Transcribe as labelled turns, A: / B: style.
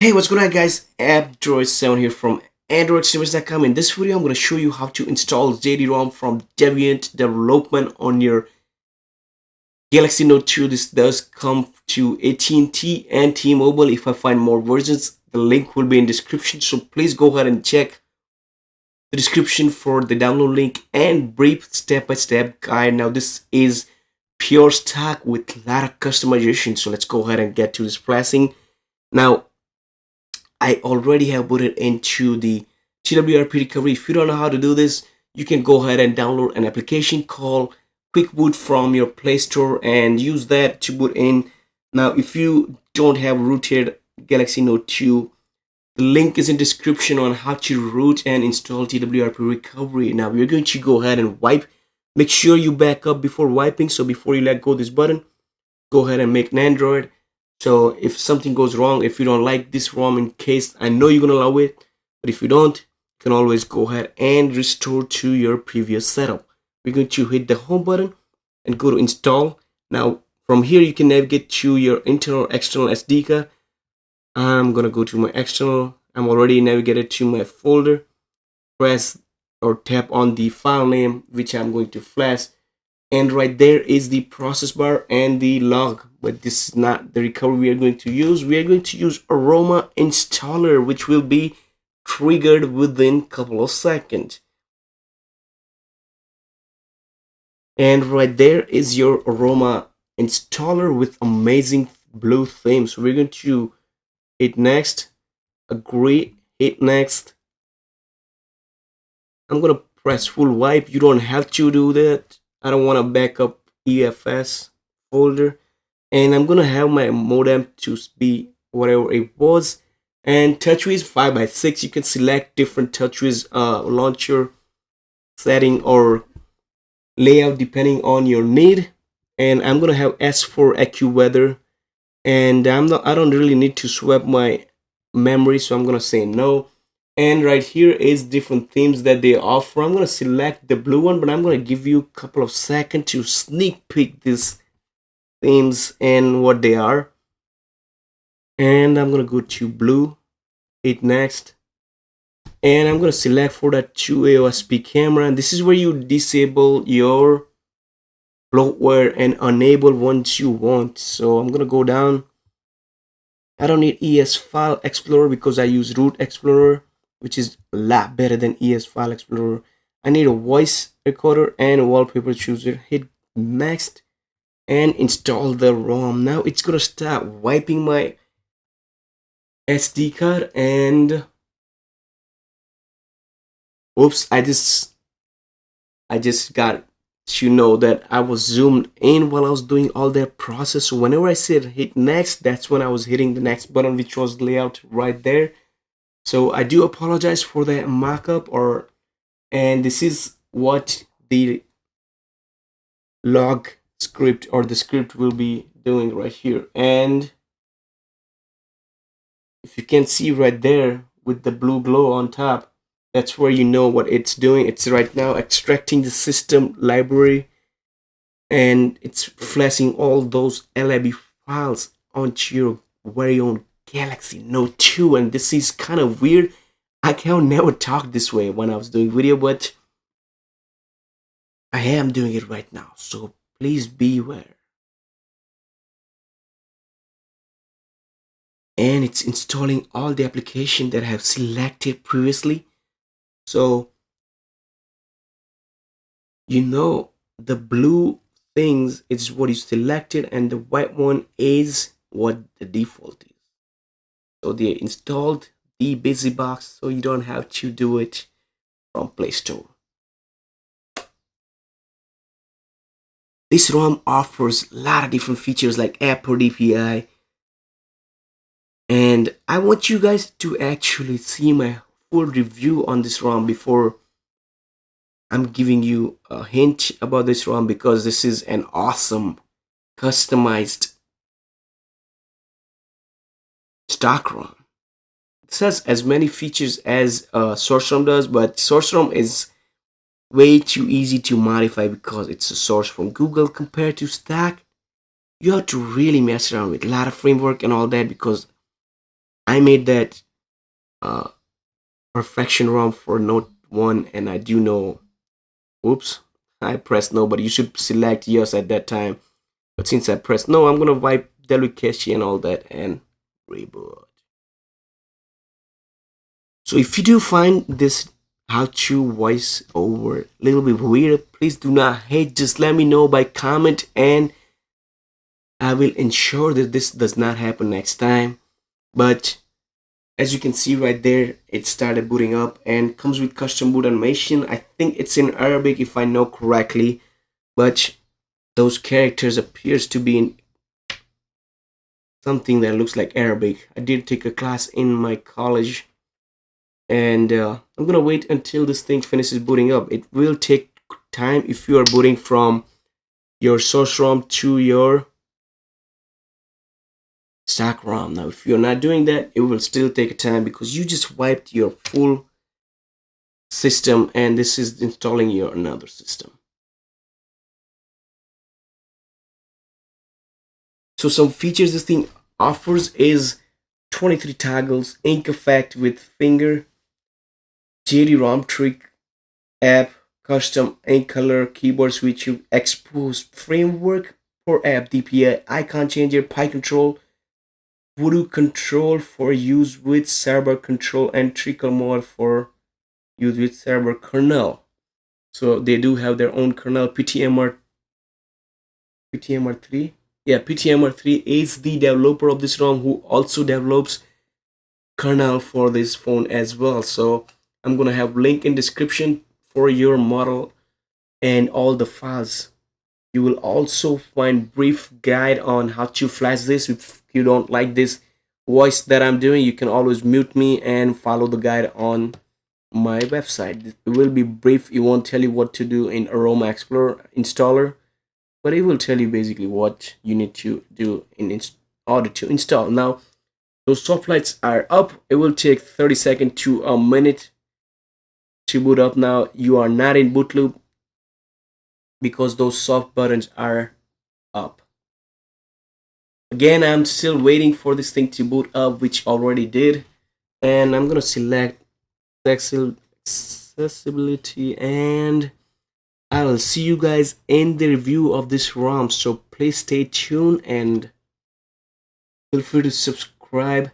A: Hey, what's going on, guys? Android7 here from AndroidService.com. In this video, I'm going to show you how to install Jedi Rom from Deviant Development on your Galaxy Note 2. This does come to AT&T and T-Mobile. If I find more versions, the link will be in description. So please go ahead and check the description for the download link and brief step-by-step guide. Now, this is pure stock with a lot of customization. So let's go ahead and get to this pricing. Now, I already have put it into the TWRP recovery. If you don't know how to do this, you can go ahead and download an application called Quick Boot from your Play Store and use that to boot in. Now, if you don't have rooted Galaxy Note 2, the link is in description on how to root and install TWRP recovery. Now, we're going to go ahead and wipe. Make sure you back up before wiping. So before you let go of this button, go ahead and make an Android. So if something goes wrong, if you don't like this ROM, in case I know you're gonna love it, but if you don't, you can always go ahead and restore to your previous setup. We're going to hit the home button and go to install. Now from here you can navigate to your internal external SD card. I'm gonna go to my external. I'm already navigated to my folder. Press or tap on the file name which I'm going to flash, and right there is the process bar and the log, but this is not the recovery we are going to use. We are going to use aroma installer, which will be triggered within a couple of seconds. And right there is your aroma installer with amazing blue theme. So we're going to hit next, agree, hit next. I'm gonna press full wipe. You don't have to do that. I don't want to back up EFS folder, and I'm gonna have my modem to be whatever it was. And TouchWiz 5x6, you can select different TouchWiz launcher setting or layout depending on your need. And I'm gonna have S for AccuWeather, and I don't really need to swap my memory, so I'm gonna say no. And right here is different themes that they offer. I'm going to select the blue one, but I'm going to give you a couple of seconds to sneak peek these themes and what they are. And I'm going to go to blue, hit next. And I'm going to select for that 2A OSP camera. And this is where you disable your bloatware and enable once you want. So I'm going to go down. I don't need ES File Explorer because I use Root Explorer, which is a lot better than ES File Explorer. I need a voice recorder and a wallpaper chooser. Hit next and install the ROM. Now it's gonna start wiping my SD card, and oops, I just got to know that I was zoomed in while I was doing all that process. So whenever I said hit next, that's when I was hitting the next button, which was layout right there. So I do apologize for that markup, and this is what the log script or the script will be doing right here. And if you can see right there with the blue glow on top, that's where you know what it's doing. It's right now extracting the system library, and it's flashing all those lib files onto your very own Galaxy Note 2. And this is kind of weird. I can never talk this way when I was doing video, but I am doing it right now, so please beware. And it's installing all the application that I have selected previously. So you know the blue things is what you selected, and the white one is what the default is. So they installed the BusyBox, so you don't have to do it from Play Store. This ROM offers a lot of different features like app per DPI, and I want you guys to actually see my full review on this ROM before I'm giving you a hint about this ROM, because this is an awesome customized stock ROM. It has as many features as source ROM does, but source ROM is way too easy to modify because it's a source from Google. Compared to stock, you have to really mess around with a lot of framework and all that, because I made that uh, perfection ROM for Note 1, and I do know, oops, I pressed no, but you should select yes at that time. But since I pressed no, I'm gonna wipe Delete Cache and all that and reboot. So if you do find this how-to voice over a little bit weird, please do not hate. Just let me know by comment, and I will ensure that this does not happen next time. But as you can see right there, it started booting up and comes with custom boot animation. I think it's in Arabic if I know correctly, but those characters appears to be in something that looks like Arabic. I did take a class in my college, and I'm gonna wait until this thing finishes booting up. It will take time if you are booting from your source ROM to your stock ROM. Now, if you're not doing that, it will still take time because you just wiped your full system, and this is installing your another system. So some features this thing offers is 23 toggles, ink effect with finger, JD Rom trick app, custom ink color, keyboard switch, exposed framework for app, DPI, icon changer, Pi control, Voodoo control for use with server control, and trickle mode for use with server kernel. So they do have their own kernel, PTMR3. Yeah, PTMR3 is the developer of this ROM who also develops kernel for this phone as well. So I'm gonna have link in description for your model and all the files. You will also find brief guide on how to flash this. If you don't like this voice that I'm doing, you can always mute me and follow the guide on my website. It will be brief. It won't tell you what to do in Aroma Explorer installer, but it will tell you basically what you need to do in order to install. Now, those soft lights are up. It will take 30 seconds to a minute to boot up. Now, you are not in boot loop because those soft buttons are up. Again, I'm still waiting for this thing to boot up, which already did. And I'm gonna select accessibility, and I will see you guys in the review of this ROM. So please stay tuned and feel free to subscribe